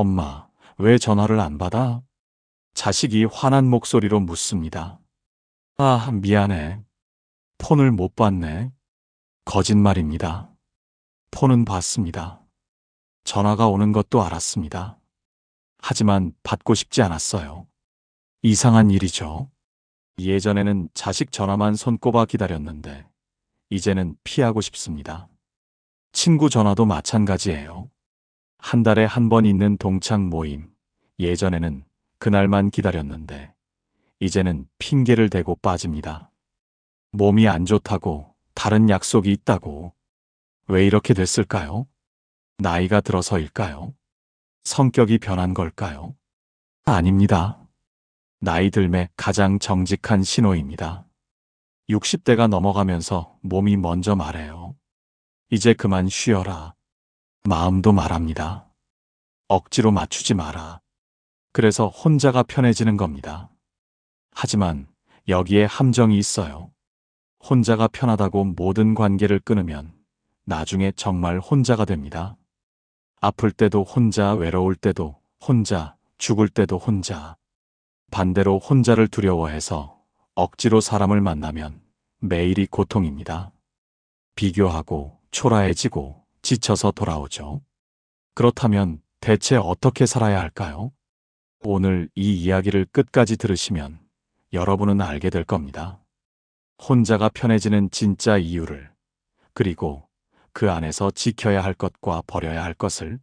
엄마, 왜 전화를 안 받아? 자식이 화난 목소리로 묻습니다. 아, 미안해. 폰을 못 받네. 거짓말입니다. 폰은 받습니다. 전화가 오는 것도 알았습니다. 하지만 받고 싶지 않았어요. 이상한 일이죠. 예전에는 자식 전화만 손꼽아 기다렸는데, 이제는 피하고 싶습니다. 친구 전화도 마찬가지예요. 한 달에 한 번 있는 동창 모임. 예전에는 그날만 기다렸는데, 이제는 핑계를 대고 빠집니다. 몸이 안 좋다고, 다른 약속이 있다고. 왜 이렇게 됐을까요? 나이가 들어서일까요? 성격이 변한 걸까요? 아닙니다. 나이 들매 가장 정직한 신호입니다. 60대가 넘어가면서 몸이 먼저 말해요. 이제 그만 쉬어라. 마음도 말합니다. 억지로 맞추지 마라. 그래서 혼자가 편해지는 겁니다. 하지만 여기에 함정이 있어요. 혼자가 편하다고 모든 관계를 끊으면 나중에 정말 혼자가 됩니다. 아플 때도 혼자, 외로울 때도 혼자, 죽을 때도 혼자. 반대로 혼자를 두려워해서 억지로 사람을 만나면 매일이 고통입니다. 비교하고 초라해지고 지쳐서 돌아오죠. 그렇다면 대체 어떻게 살아야 할까요? 오늘 이 이야기를 끝까지 들으시면 여러분은 알게 될 겁니다. 혼자가 편해지는 진짜 이유를, 그리고 그 안에서 지켜야 할 것과 버려야 할 것을.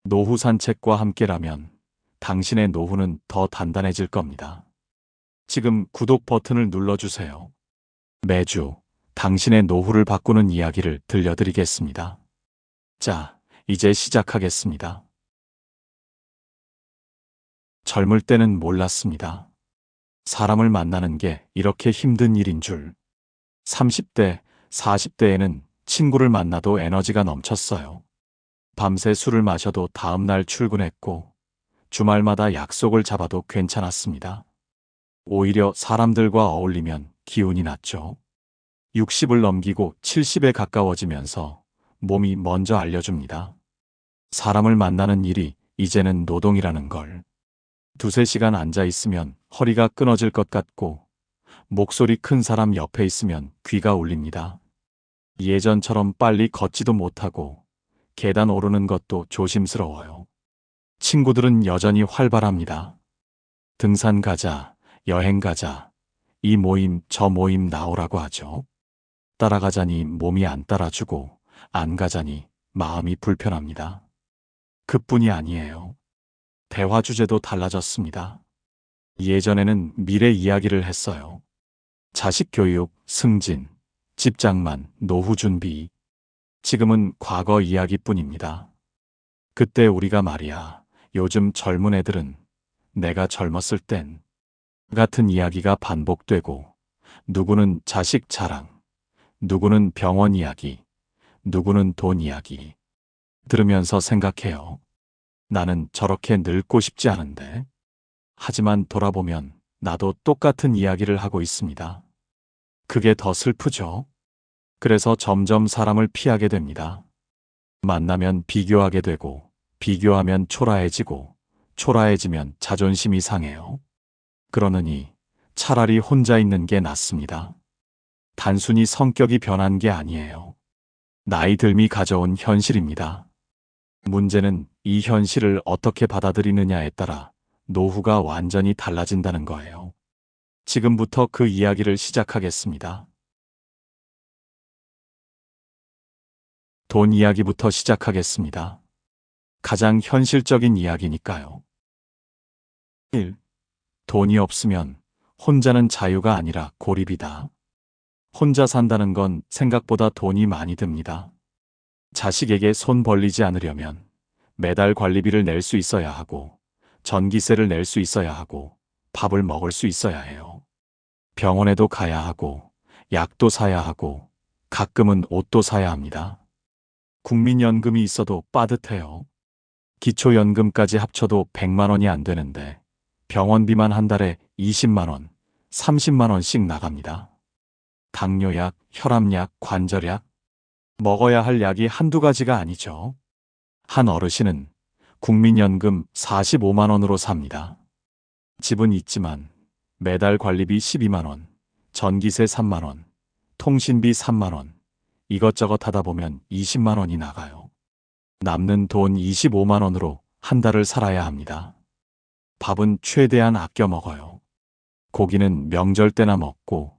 노후 산책과 함께라면 당신의 노후는 더 단단해질 겁니다. 지금 구독 버튼을 눌러주세요. 매주 당신의 노후를 바꾸는 이야기를 들려드리겠습니다. 자, 이제 시작하겠습니다. 젊을 때는 몰랐습니다. 사람을 만나는 게 이렇게 힘든 일인 줄. 30대, 40대에는 친구를 만나도 에너지가 넘쳤어요. 밤새 술을 마셔도 다음날 출근했고, 주말마다 약속을 잡아도 괜찮았습니다. 오히려 사람들과 어울리면 기운이 났죠. 60을 넘기고 70에 가까워지면서 몸이 먼저 알려줍니다. 사람을 만나는 일이 이제는 노동이라는 걸. 두세 시간 앉아 있으면 허리가 끊어질 것 같고, 목소리 큰 사람 옆에 있으면 귀가 울립니다. 예전처럼 빨리 걷지도 못하고, 계단 오르는 것도 조심스러워요. 친구들은 여전히 활발합니다. 등산 가자, 여행 가자, 이 모임, 저 모임 나오라고 하죠. 따라가자니 몸이 안 따라주고, 안 가자니 마음이 불편합니다. 그뿐이 아니에요. 대화 주제도 달라졌습니다. 예전에는 미래 이야기를 했어요. 자식 교육, 승진, 집장만, 노후 준비. 지금은 과거 이야기뿐입니다. 그때 우리가 말이야, 요즘 젊은 애들은 내가 젊었을 땐 같은 이야기가 반복되고, 누구는 자식 자랑, 누구는 병원 이야기, 누구는 돈 이야기. 들으면서 생각해요. 나는 저렇게 늙고 싶지 않은데. 하지만 돌아보면 나도 똑같은 이야기를 하고 있습니다. 그게 더 슬프죠. 그래서 점점 사람을 피하게 됩니다. 만나면 비교하게 되고, 비교하면 초라해지고, 초라해지면 자존심이 상해요. 그러느니 차라리 혼자 있는 게 낫습니다. 단순히 성격이 변한 게 아니에요. 나이 듦이 가져온 현실입니다. 문제는 이 현실을 어떻게 받아들이느냐에 따라 노후가 완전히 달라진다는 거예요. 지금부터 그 이야기를 시작하겠습니다. 돈 이야기부터 시작하겠습니다. 가장 현실적인 이야기니까요. 1. 돈이 없으면 혼자는 자유가 아니라 고립이다. 혼자 산다는 건 생각보다 돈이 많이 듭니다. 자식에게 손 벌리지 않으려면 매달 관리비를 낼 수 있어야 하고, 전기세를 낼 수 있어야 하고, 밥을 먹을 수 있어야 해요. 병원에도 가야 하고, 약도 사야 하고, 가끔은 옷도 사야 합니다. 국민연금이 있어도 빠듯해요. 기초연금까지 합쳐도 100만 원이 안 되는데, 병원비만 한 달에 20만 원, 30만 원씩 나갑니다. 당뇨약, 혈압약, 관절약, 먹어야 할 약이 한두 가지가 아니죠. 한 어르신은 국민연금 45만 원으로 삽니다. 집은 있지만 매달 관리비 12만 원, 전기세 3만 원, 통신비 3만 원, 이것저것 하다 보면 20만 원이 나가요. 남는 돈 25만 원으로 한 달을 살아야 합니다. 밥은 최대한 아껴 먹어요. 고기는 명절 때나 먹고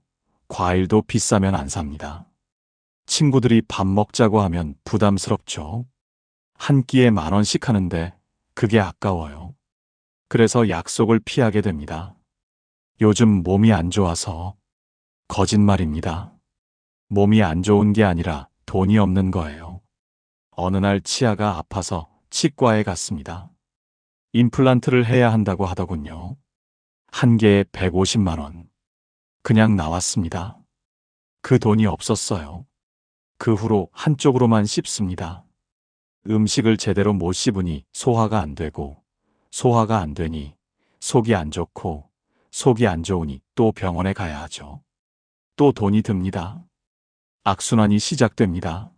과일도 비싸면 안 삽니다. 친구들이 밥 먹자고 하면 부담스럽죠. 한 끼에 10,000원씩 하는데 그게 아까워요. 그래서 약속을 피하게 됩니다. 요즘 몸이 안 좋아서. 거짓말입니다. 몸이 안 좋은 게 아니라 돈이 없는 거예요. 어느 날 치아가 아파서 치과에 갔습니다. 임플란트를 해야 한다고 하더군요. 한 개에 150만 원. 그냥 나왔습니다. 그 돈이 없었어요. 그 후로 한쪽으로만 씹습니다. 음식을 제대로 못 씹으니 소화가 안 되고, 소화가 안 되니 속이 안 좋고, 속이 안 좋으니 또 병원에 가야 하죠. 또 돈이 듭니다. 악순환이 시작됩니다.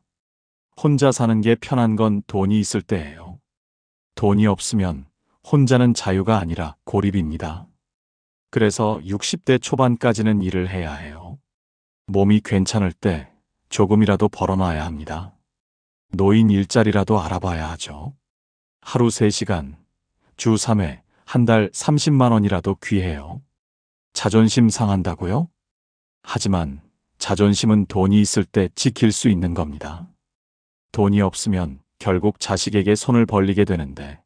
혼자 사는 게 편한 건 돈이 있을 때예요. 돈이 없으면 혼자는 자유가 아니라 고립입니다. 그래서 60대 초반까지는 일을 해야 해요. 몸이 괜찮을 때 조금이라도 벌어놔야 합니다. 노인 일자리라도 알아봐야 하죠. 하루 3시간, 주 3회, 한 달 30만 원이라도 귀해요. 자존심 상한다고요? 하지만 자존심은 돈이 있을 때 지킬 수 있는 겁니다. 돈이 없으면 결국 자식에게 손을 벌리게 되는데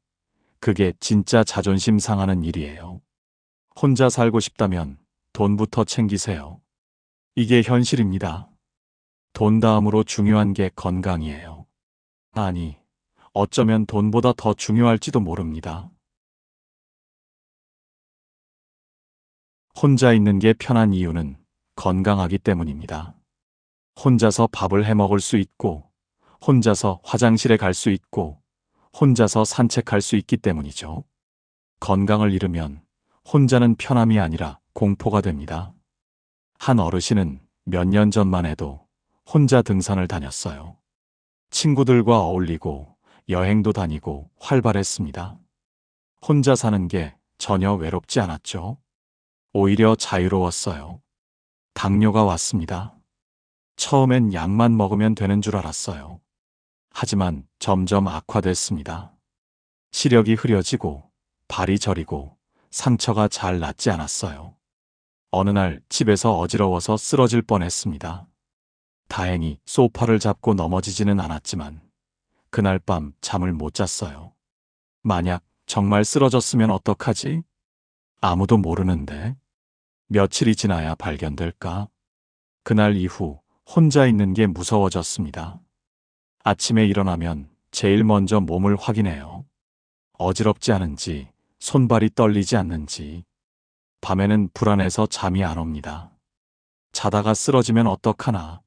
그게 진짜 자존심 상하는 일이에요. 혼자 살고 싶다면 돈부터 챙기세요. 이게 현실입니다. 돈 다음으로 중요한 게 건강이에요. 아니, 어쩌면 돈보다 더 중요할지도 모릅니다. 혼자 있는 게 편한 이유는 건강하기 때문입니다. 혼자서 밥을 해 먹을 수 있고, 혼자서 화장실에 갈 수 있고, 혼자서 산책할 수 있기 때문이죠. 건강을 잃으면 혼자는 편함이 아니라 공포가 됩니다. 한 어르신은 몇 년 전만 해도 혼자 등산을 다녔어요. 친구들과 어울리고 여행도 다니고 활발했습니다. 혼자 사는 게 전혀 외롭지 않았죠. 오히려 자유로웠어요. 당뇨가 왔습니다. 처음엔 약만 먹으면 되는 줄 알았어요. 하지만 점점 악화됐습니다. 시력이 흐려지고 발이 저리고 상처가 잘 낫지 않았어요. 어느 날 집에서 어지러워서 쓰러질 뻔했습니다. 다행히 소파를 잡고 넘어지지는 않았지만 그날 밤 잠을 못 잤어요. 만약 정말 쓰러졌으면 어떡하지? 아무도 모르는데. 며칠이 지나야 발견될까? 그날 이후 혼자 있는 게 무서워졌습니다. 아침에 일어나면 제일 먼저 몸을 확인해요. 어지럽지 않은지, 손발이 떨리지 않는지. 밤에는 불안해서 잠이 안 옵니다. 자다가 쓰러지면 어떡하나.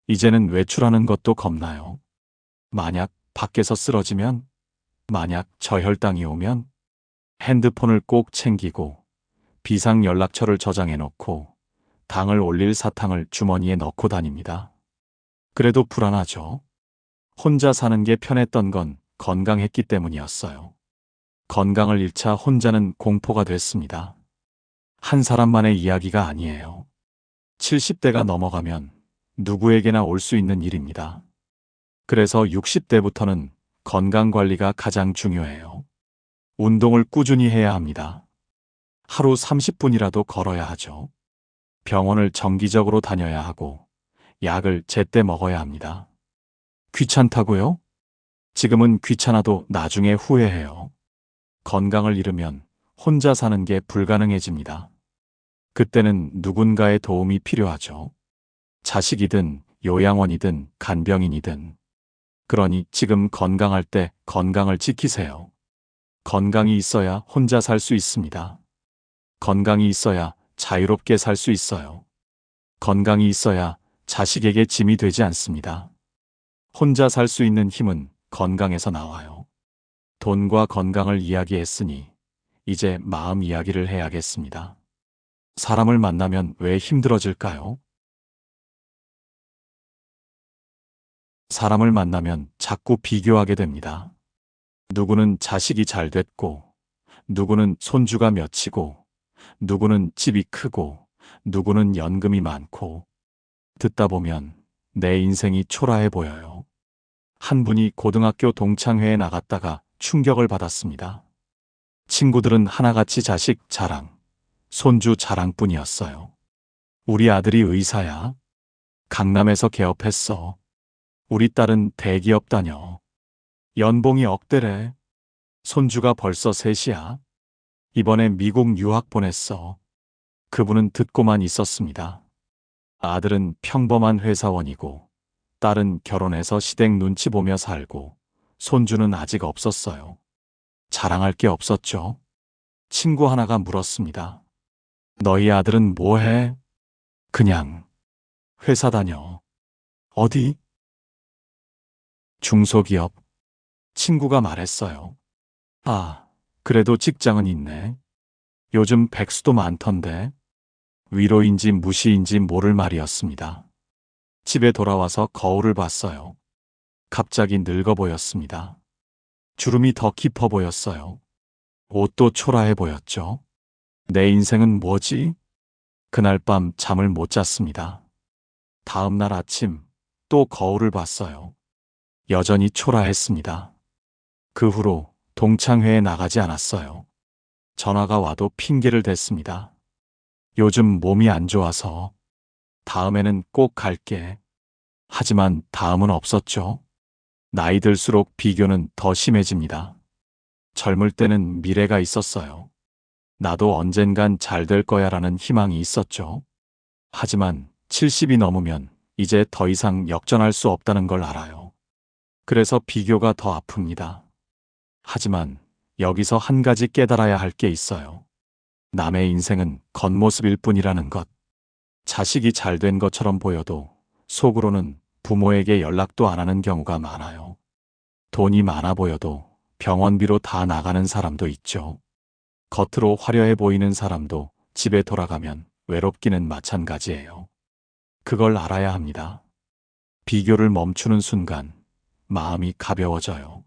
이제는 외출하는 것도 겁나요. 만약 밖에서 쓰러지면, 만약 저혈당이 오면, 핸드폰을 꼭 챙기고 비상연락처를 저장해 놓고 당을 올릴 사탕을 주머니에 넣고 다닙니다. 그래도 불안하죠. 혼자 사는 게 편했던 건 건강했기 때문이었어요. 건강을 잃자 혼자는 공포가 됐습니다. 한 사람만의 이야기가 아니에요. 70대가 넘어가면 누구에게나 올 수 있는 일입니다. 그래서 60대부터는 건강관리가 가장 중요해요. 운동을 꾸준히 해야 합니다. 하루 30분이라도 걸어야 하죠. 병원을 정기적으로 다녀야 하고 약을 제때 먹어야 합니다. 귀찮다고요? 지금은 귀찮아도 나중에 후회해요. 건강을 잃으면 혼자 사는 게 불가능해집니다. 그때는 누군가의 도움이 필요하죠. 자식이든 요양원이든 간병인이든. 그러니 지금 건강할 때 건강을 지키세요. 건강이 있어야 혼자 살 수 있습니다. 건강이 있어야 자유롭게 살 수 있어요. 건강이 있어야 자식에게 짐이 되지 않습니다. 혼자 살 수 있는 힘은 건강에서 나와요. 돈과 건강을 이야기했으니 이제 마음 이야기를 해야겠습니다. 사람을 만나면 왜 힘들어질까요? 사람을 만나면 자꾸 비교하게 됩니다. 누구는 자식이 잘 됐고, 누구는 손주가 몇이고, 누구는 집이 크고, 누구는 연금이 많고. 듣다 보면 내 인생이 초라해 보여요. 한 분이 고등학교 동창회에 나갔다가 충격을 받았습니다. 친구들은 하나같이 자식 자랑, 손주 자랑뿐이었어요. 우리 아들이 의사야. 강남에서 개업했어. 우리 딸은 대기업 다녀. 연봉이 억대래. 손주가 벌써 셋이야. 이번에 미국 유학 보냈어. 그분은 듣고만 있었습니다. 아들은 평범한 회사원이고, 딸은 결혼해서 시댁 눈치 보며 살고, 손주는 아직 없었어요. 자랑할 게 없었죠. 친구 하나가 물었습니다. 너희 아들은 뭐 해? 그냥 회사 다녀. 어디? 중소기업. 친구가 말했어요. 아, 그래도 직장은 있네. 요즘 백수도 많던데. 위로인지 무시인지 모를 말이었습니다. 집에 돌아와서 거울을 봤어요. 갑자기 늙어 보였습니다. 주름이 더 깊어 보였어요. 옷도 초라해 보였죠. 내 인생은 뭐지? 그날 밤 잠을 못 잤습니다. 다음 날 아침 또 거울을 봤어요. 여전히 초라했습니다. 그 후로 동창회에 나가지 않았어요. 전화가 와도 핑계를 댔습니다. 요즘 몸이 안 좋아서. 다음에는 꼭 갈게. 하지만 다음은 없었죠. 나이 들수록 비교는 더 심해집니다. 젊을 때는 미래가 있었어요. 나도 언젠간 잘 될 거야라는 희망이 있었죠. 하지만 70이 넘으면 이제 더 이상 역전할 수 없다는 걸 알아요. 그래서 비교가 더 아픕니다. 하지만 여기서 한 가지 깨달아야 할 게 있어요. 남의 인생은 겉모습일 뿐이라는 것. 자식이 잘 된 것처럼 보여도 속으로는 부모에게 연락도 안 하는 경우가 많아요. 돈이 많아 보여도 병원비로 다 나가는 사람도 있죠. 겉으로 화려해 보이는 사람도 집에 돌아가면 외롭기는 마찬가지예요. 그걸 알아야 합니다. 비교를 멈추는 순간 마음이 가벼워져요.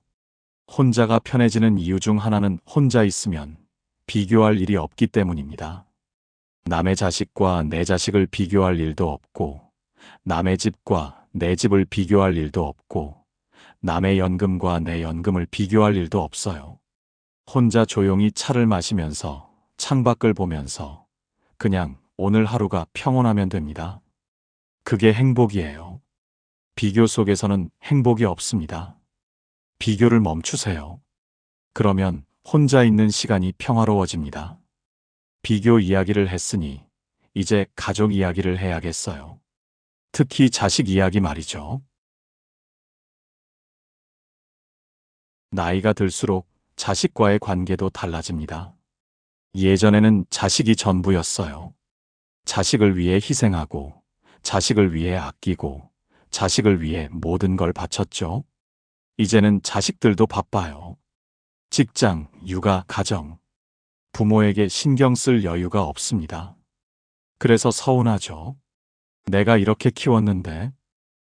혼자가 편해지는 이유 중 하나는 혼자 있으면 비교할 일이 없기 때문입니다. 남의 자식과 내 자식을 비교할 일도 없고, 남의 집과 내 집을 비교할 일도 없고, 남의 연금과 내 연금을 비교할 일도 없어요. 혼자 조용히 차를 마시면서 창밖을 보면서 그냥 오늘 하루가 평온하면 됩니다. 그게 행복이에요. 비교 속에서는 행복이 없습니다. 비교를 멈추세요. 그러면 혼자 있는 시간이 평화로워집니다. 비교 이야기를 했으니 이제 가족 이야기를 해야겠어요. 특히 자식 이야기 말이죠. 나이가 들수록 자식과의 관계도 달라집니다. 예전에는 자식이 전부였어요. 자식을 위해 희생하고, 자식을 위해 아끼고, 자식을 위해 모든 걸 바쳤죠. 이제는 자식들도 바빠요. 직장, 육아, 가정. 부모에게 신경 쓸 여유가 없습니다. 그래서 서운하죠. 내가 이렇게 키웠는데.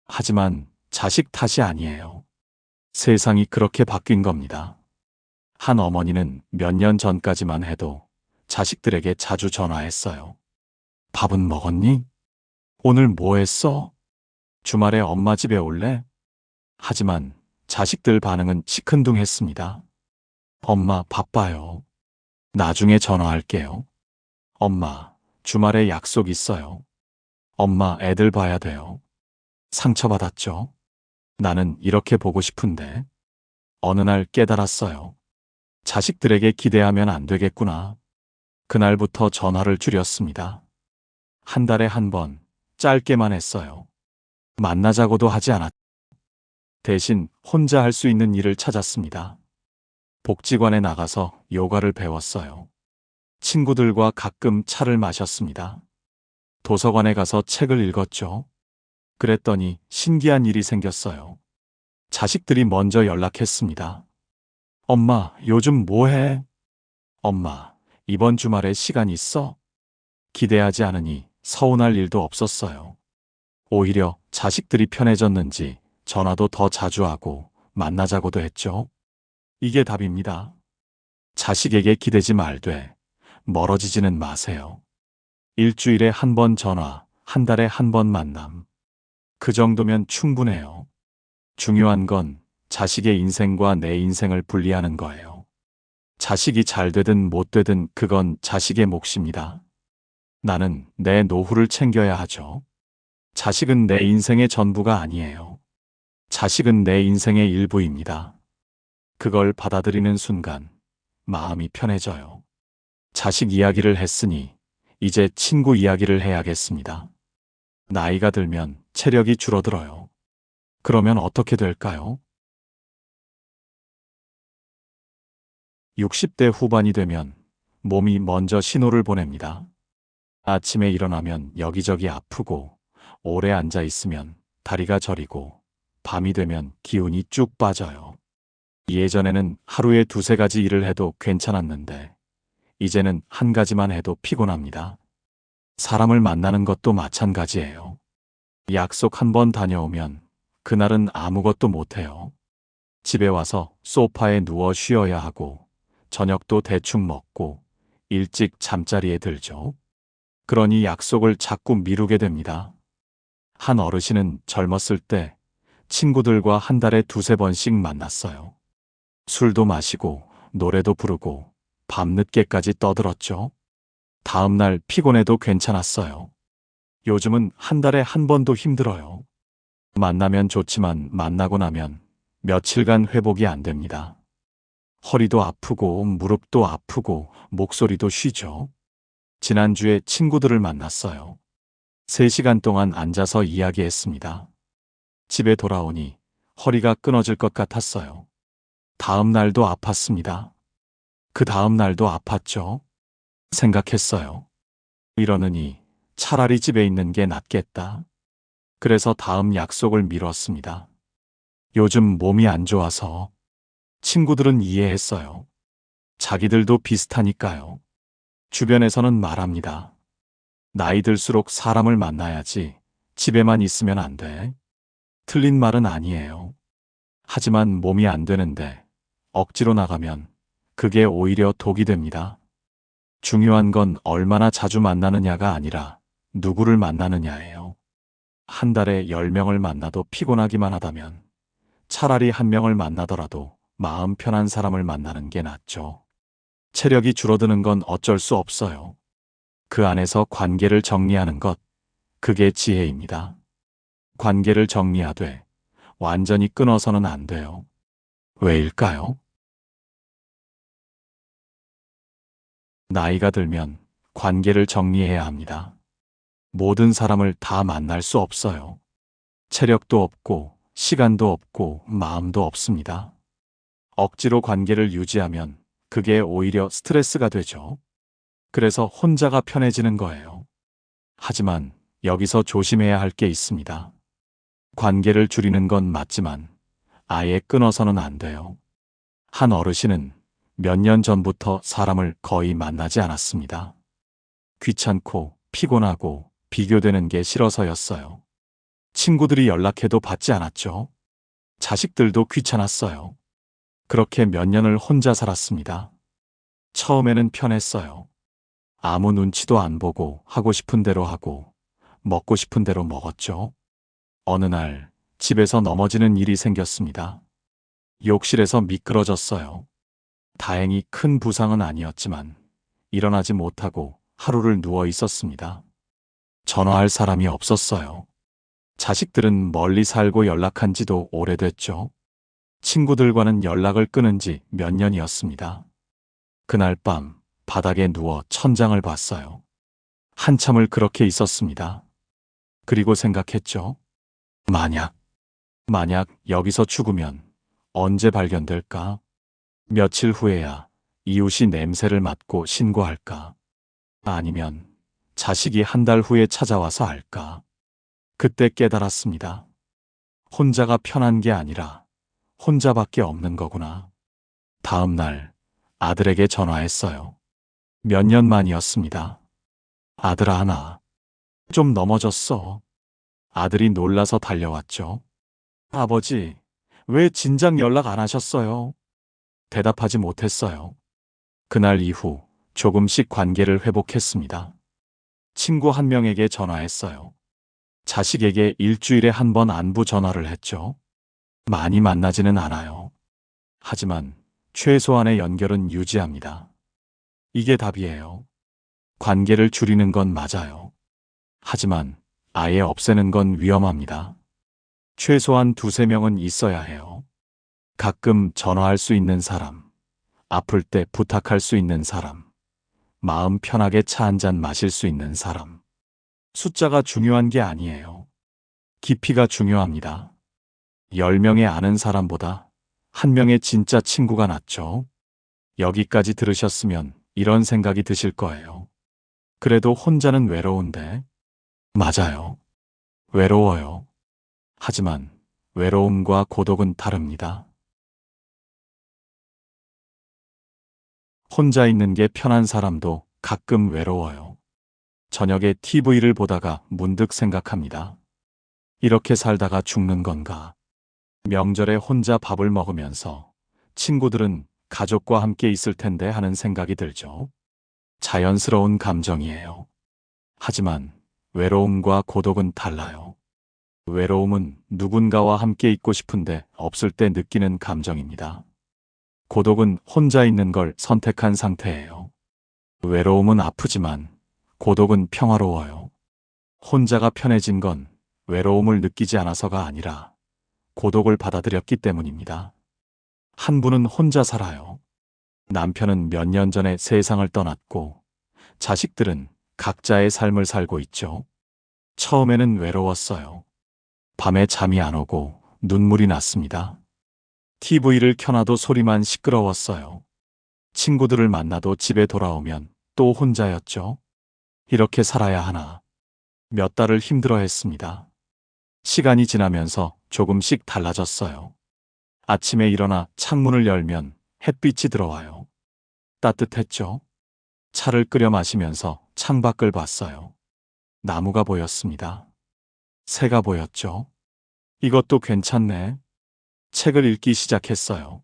하지만 자식 탓이 아니에요. 세상이 그렇게 바뀐 겁니다. 한 어머니는 몇 년 전까지만 해도 자식들에게 자주 전화했어요. 밥은 먹었니? 오늘 뭐 했어? 주말에 엄마 집에 올래? 하지만 자식들 반응은 시큰둥했습니다. 엄마 바빠요. 나중에 전화할게요. 엄마, 주말에 약속 있어요. 엄마, 애들 봐야 돼요. 상처받았죠? 나는 이렇게 보고 싶은데. 어느 날 깨달았어요. 자식들에게 기대하면 안 되겠구나. 그날부터 전화를 줄였습니다. 한 달에 한 번, 짧게만 했어요. 만나자고도 하지 않았죠. 대신 혼자 할 수 있는 일을 찾았습니다. 복지관에 나가서 요가를 배웠어요. 친구들과 가끔 차를 마셨습니다. 도서관에 가서 책을 읽었죠. 그랬더니 신기한 일이 생겼어요. 자식들이 먼저 연락했습니다. 엄마, 요즘 뭐 해? 엄마, 이번 주말에 시간 있어? 기대하지 않으니 서운할 일도 없었어요. 오히려 자식들이 편해졌는지 전화도 더 자주 하고 만나자고도 했죠. 이게 답입니다. 자식에게 기대지 말되 멀어지지는 마세요. 일주일에 한 번 전화, 한 달에 한 번 만남. 그 정도면 충분해요. 중요한 건 자식의 인생과 내 인생을 분리하는 거예요. 자식이 잘 되든 못 되든 그건 자식의 몫입니다. 나는 내 노후를 챙겨야 하죠. 자식은 내 인생의 전부가 아니에요. 자식은 내 인생의 일부입니다. 그걸 받아들이는 순간 마음이 편해져요. 자식 이야기를 했으니 이제 친구 이야기를 해야겠습니다. 나이가 들면 체력이 줄어들어요. 그러면 어떻게 될까요? 60대 후반이 되면 몸이 먼저 신호를 보냅니다. 아침에 일어나면 여기저기 아프고, 오래 앉아 있으면 다리가 저리고, 밤이 되면 기운이 쭉 빠져요. 예전에는 하루에 두세 가지 일을 해도 괜찮았는데, 이제는 한 가지만 해도 피곤합니다. 사람을 만나는 것도 마찬가지예요. 약속 한 번 다녀오면 그날은 아무것도 못해요. 집에 와서 소파에 누워 쉬어야 하고, 저녁도 대충 먹고, 일찍 잠자리에 들죠. 그러니 약속을 자꾸 미루게 됩니다. 한 어르신은 젊었을 때 친구들과 한 달에 두세 번씩 만났어요. 술도 마시고, 노래도 부르고, 밤늦게까지 떠들었죠. 다음날 피곤해도 괜찮았어요. 요즘은 한 달에 한 번도 힘들어요. 만나면 좋지만 만나고 나면 며칠간 회복이 안 됩니다. 허리도 아프고 무릎도 아프고 목소리도 쉬죠. 지난주에 친구들을 만났어요. 3시간 동안 앉아서 이야기했습니다. 집에 돌아오니 허리가 끊어질 것 같았어요. 다음 날도 아팠습니다. 그 다음 날도 아팠죠. 생각했어요. 이러느니 차라리 집에 있는 게 낫겠다. 그래서 다음 약속을 미뤘습니다. 요즘 몸이 안 좋아서. 친구들은 이해했어요. 자기들도 비슷하니까요. 주변에서는 말합니다. 나이 들수록 사람을 만나야지 집에만 있으면 안 돼. 틀린 말은 아니에요. 하지만 몸이 안 되는데 억지로 나가면 그게 오히려 독이 됩니다. 중요한 건 얼마나 자주 만나느냐가 아니라 누구를 만나느냐예요. 한 달에 10명을 만나도 피곤하기만 하다면 차라리 1명을 만나더라도 마음 편한 사람을 만나는 게 낫죠. 체력이 줄어드는 건 어쩔 수 없어요. 그 안에서 관계를 정리하는 것, 그게 지혜입니다. 관계를 정리하되 완전히 끊어서는 안 돼요. 왜일까요? 나이가 들면 관계를 정리해야 합니다. 모든 사람을 다 만날 수 없어요. 체력도 없고, 시간도 없고, 마음도 없습니다. 억지로 관계를 유지하면 그게 오히려 스트레스가 되죠. 그래서 혼자가 편해지는 거예요. 하지만 여기서 조심해야 할 게 있습니다. 관계를 줄이는 건 맞지만 아예 끊어서는 안 돼요. 한 어르신은 몇 년 전부터 사람을 거의 만나지 않았습니다. 귀찮고 피곤하고 비교되는 게 싫어서였어요. 친구들이 연락해도 받지 않았죠. 자식들도 귀찮았어요. 그렇게 몇 년을 혼자 살았습니다. 처음에는 편했어요. 아무 눈치도 안 보고 하고 싶은 대로 하고 먹고 싶은 대로 먹었죠. 어느 날 집에서 넘어지는 일이 생겼습니다. 욕실에서 미끄러졌어요. 다행히 큰 부상은 아니었지만 일어나지 못하고 하루를 누워 있었습니다. 전화할 사람이 없었어요. 자식들은 멀리 살고 연락한 지도 오래됐죠. 친구들과는 연락을 끊은 지 몇 년이었습니다. 그날 밤 바닥에 누워 천장을 봤어요. 한참을 그렇게 있었습니다. 그리고 생각했죠. 만약 여기서 죽으면 언제 발견될까? 며칠 후에야 이웃이 냄새를 맡고 신고할까? 아니면 자식이 한 달 후에 찾아와서 알까? 그때 깨달았습니다. 혼자가 편한 게 아니라 혼자밖에 없는 거구나. 다음 날 아들에게 전화했어요. 몇 년 만이었습니다. 아들아, 나 좀 넘어졌어. 아들이 놀라서 달려왔죠. 아버지, 왜 진작 연락 안 하셨어요? 대답하지 못했어요. 그날 이후 조금씩 관계를 회복했습니다. 친구 한 명에게 전화했어요. 자식에게 일주일에 한 번 안부 전화를 했죠. 많이 만나지는 않아요. 하지만 최소한의 연결은 유지합니다. 이게 답이에요. 관계를 줄이는 건 맞아요. 하지만 아예 없애는 건 위험합니다. 최소한 두세 명은 있어야 해요. 가끔 전화할 수 있는 사람, 아플 때 부탁할 수 있는 사람, 마음 편하게 차 한 잔 마실 수 있는 사람. 숫자가 중요한 게 아니에요. 깊이가 중요합니다. 10명의 아는 사람보다 1명의 진짜 친구가 낫죠. 여기까지 들으셨으면 이런 생각이 드실 거예요. 그래도 혼자는 외로운데. 맞아요. 외로워요. 하지만 외로움과 고독은 다릅니다. 혼자 있는 게 편한 사람도 가끔 외로워요. 저녁에 TV를 보다가 문득 생각합니다. 이렇게 살다가 죽는 건가? 명절에 혼자 밥을 먹으면서 친구들은 가족과 함께 있을 텐데 하는 생각이 들죠. 자연스러운 감정이에요. 하지만 외로움과 고독은 달라요. 외로움은 누군가와 함께 있고 싶은데 없을 때 느끼는 감정입니다. 고독은 혼자 있는 걸 선택한 상태예요. 외로움은 아프지만 고독은 평화로워요. 혼자가 편해진 건 외로움을 느끼지 않아서가 아니라 고독을 받아들였기 때문입니다. 한 분은 혼자 살아요. 남편은 몇 년 전에 세상을 떠났고 자식들은 각자의 삶을 살고 있죠. 처음에는 외로웠어요. 밤에 잠이 안 오고 눈물이 났습니다. TV를 켜놔도 소리만 시끄러웠어요. 친구들을 만나도 집에 돌아오면 또 혼자였죠. 이렇게 살아야 하나. 몇 달을 힘들어했습니다. 시간이 지나면서 조금씩 달라졌어요. 아침에 일어나 창문을 열면 햇빛이 들어와요. 따뜻했죠? 차를 끓여 마시면서 창밖을 봤어요. 나무가 보였습니다. 새가 보였죠? 이것도 괜찮네. 책을 읽기 시작했어요.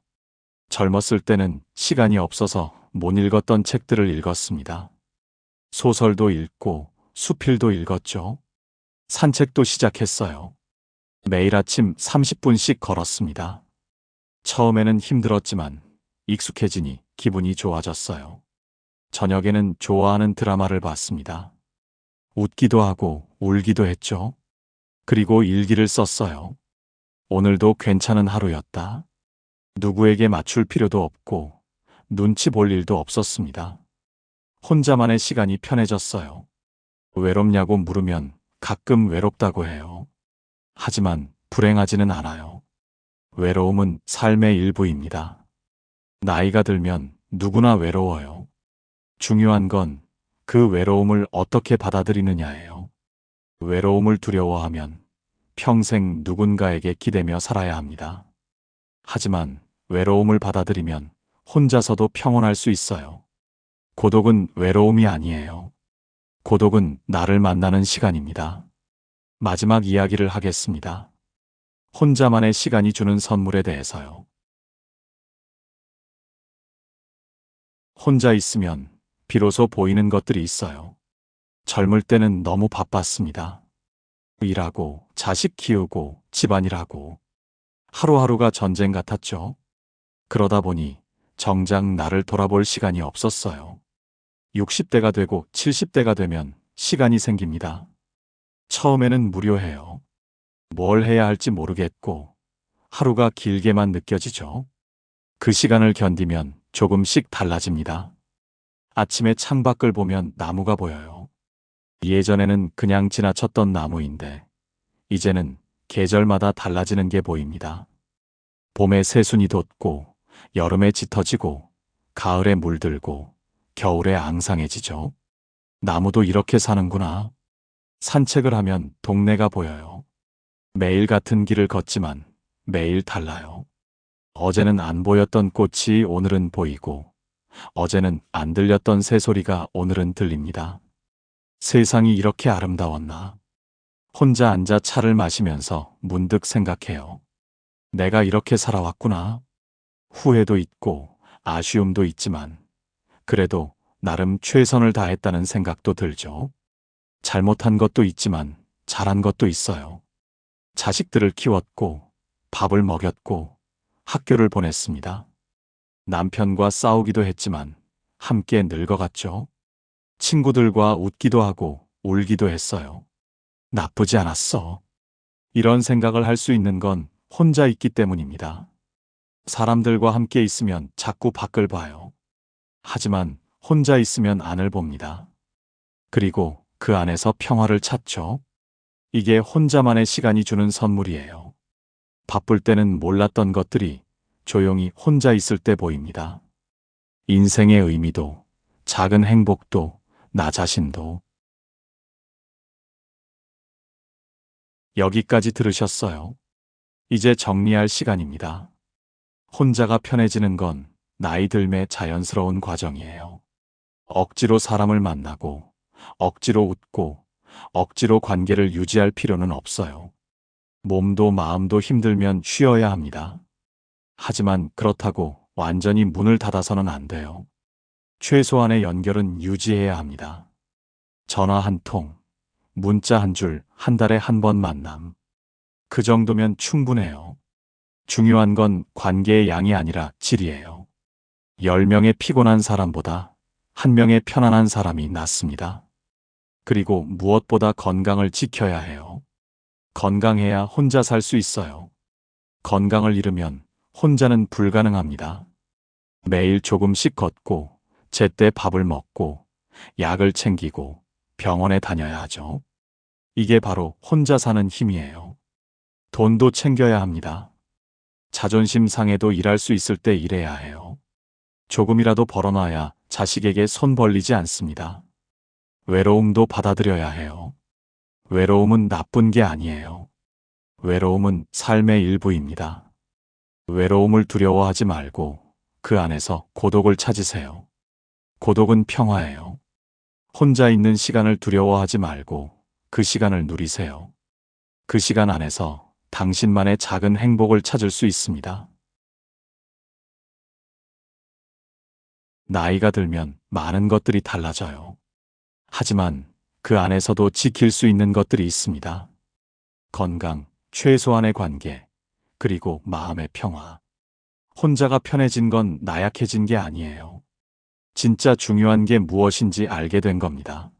젊었을 때는 시간이 없어서 못 읽었던 책들을 읽었습니다. 소설도 읽고 수필도 읽었죠. 산책도 시작했어요. 매일 아침 30분씩 걸었습니다. 처음에는 힘들었지만 익숙해지니 기분이 좋아졌어요. 저녁에는 좋아하는 드라마를 봤습니다. 웃기도 하고 울기도 했죠. 그리고 일기를 썼어요. 오늘도 괜찮은 하루였다. 누구에게 맞출 필요도 없고 눈치 볼 일도 없었습니다. 혼자만의 시간이 편해졌어요. 외롭냐고 물으면 가끔 외롭다고 해요. 하지만 불행하지는 않아요. 외로움은 삶의 일부입니다. 나이가 들면 누구나 외로워요. 중요한 건 그 외로움을 어떻게 받아들이느냐예요. 외로움을 두려워하면 평생 누군가에게 기대며 살아야 합니다. 하지만 외로움을 받아들이면 혼자서도 평온할 수 있어요. 고독은 외로움이 아니에요. 고독은 나를 만나는 시간입니다. 마지막 이야기를 하겠습니다. 혼자만의 시간이 주는 선물에 대해서요. 혼자 있으면 비로소 보이는 것들이 있어요. 젊을 때는 너무 바빴습니다. 일하고, 자식 키우고, 집안일하고. 하루하루가 전쟁 같았죠. 그러다 보니 정작 나를 돌아볼 시간이 없었어요. 60대가 되고 70대가 되면 시간이 생깁니다. 처음에는 무료해요. 뭘 해야 할지 모르겠고 하루가 길게만 느껴지죠. 그 시간을 견디면 조금씩 달라집니다. 아침에 창밖을 보면 나무가 보여요. 예전에는 그냥 지나쳤던 나무인데 이제는 계절마다 달라지는 게 보입니다. 봄에 새순이 돋고 여름에 짙어지고 가을에 물들고 겨울에 앙상해지죠. 나무도 이렇게 사는구나. 산책을 하면 동네가 보여요. 매일 같은 길을 걷지만 매일 달라요. 어제는 안 보였던 꽃이 오늘은 보이고 어제는 안 들렸던 새소리가 오늘은 들립니다. 세상이 이렇게 아름다웠나? 혼자 앉아 차를 마시면서 문득 생각해요. 내가 이렇게 살아왔구나. 후회도 있고 아쉬움도 있지만 그래도 나름 최선을 다했다는 생각도 들죠. 잘못한 것도 있지만 잘한 것도 있어요. 자식들을 키웠고 밥을 먹였고 학교를 보냈습니다. 남편과 싸우기도 했지만 함께 늙어갔죠. 친구들과 웃기도 하고 울기도 했어요. 나쁘지 않았어. 이런 생각을 할 수 있는 건 혼자 있기 때문입니다. 사람들과 함께 있으면 자꾸 밖을 봐요. 하지만 혼자 있으면 안을 봅니다. 그리고 그 안에서 평화를 찾죠. 이게 혼자만의 시간이 주는 선물이에요. 바쁠 때는 몰랐던 것들이 조용히 혼자 있을 때 보입니다. 인생의 의미도, 작은 행복도, 나 자신도. 여기까지 들으셨어요. 이제 정리할 시간입니다. 혼자가 편해지는 건 나이 들매 자연스러운 과정이에요. 억지로 사람을 만나고, 억지로 웃고, 억지로 관계를 유지할 필요는 없어요. 몸도 마음도 힘들면 쉬어야 합니다. 하지만 그렇다고 완전히 문을 닫아서는 안 돼요. 최소한의 연결은 유지해야 합니다. 전화 한 통, 문자 한 줄, 한 달에 한 번 만남. 그 정도면 충분해요. 중요한 건 관계의 양이 아니라 질이에요. 10명의 피곤한 사람보다 1명의 편안한 사람이 낫습니다. 그리고 무엇보다 건강을 지켜야 해요. 건강해야 혼자 살 수 있어요. 건강을 잃으면 혼자는 불가능합니다. 매일 조금씩 걷고, 제때 밥을 먹고, 약을 챙기고, 병원에 다녀야 하죠. 이게 바로 혼자 사는 힘이에요. 돈도 챙겨야 합니다. 자존심 상해도 일할 수 있을 때 일해야 해요. 조금이라도 벌어놔야 자식에게 손 벌리지 않습니다. 외로움도 받아들여야 해요. 외로움은 나쁜 게 아니에요. 외로움은 삶의 일부입니다. 외로움을 두려워하지 말고 그 안에서 고독을 찾으세요. 고독은 평화예요. 혼자 있는 시간을 두려워하지 말고 그 시간을 누리세요. 그 시간 안에서 당신만의 작은 행복을 찾을 수 있습니다. 나이가 들면 많은 것들이 달라져요. 하지만 그 안에서도 지킬 수 있는 것들이 있습니다. 건강, 최소한의 관계, 그리고 마음의 평화. 혼자가 편해진 건 나약해진 게 아니에요. 진짜 중요한 게 무엇인지 알게 된 겁니다.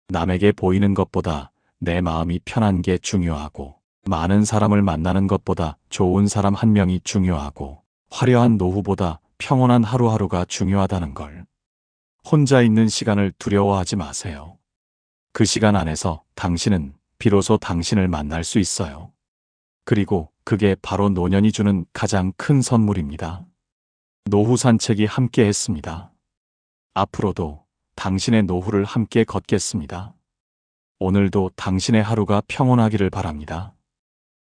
남에게 보이는 것보다 내 마음이 편한 게 중요하고, 많은 사람을 만나는 것보다 좋은 사람 한 명이 중요하고, 화려한 노후보다 평온한 하루하루가 중요하다는 걸. 혼자 있는 시간을 두려워하지 마세요. 그 시간 안에서 당신은 비로소 당신을 만날 수 있어요. 그리고 그게 바로 노년이 주는 가장 큰 선물입니다. 노후 산책이 함께 했습니다. 앞으로도 당신의 노후를 함께 걷겠습니다. 오늘도 당신의 하루가 평온하기를 바랍니다.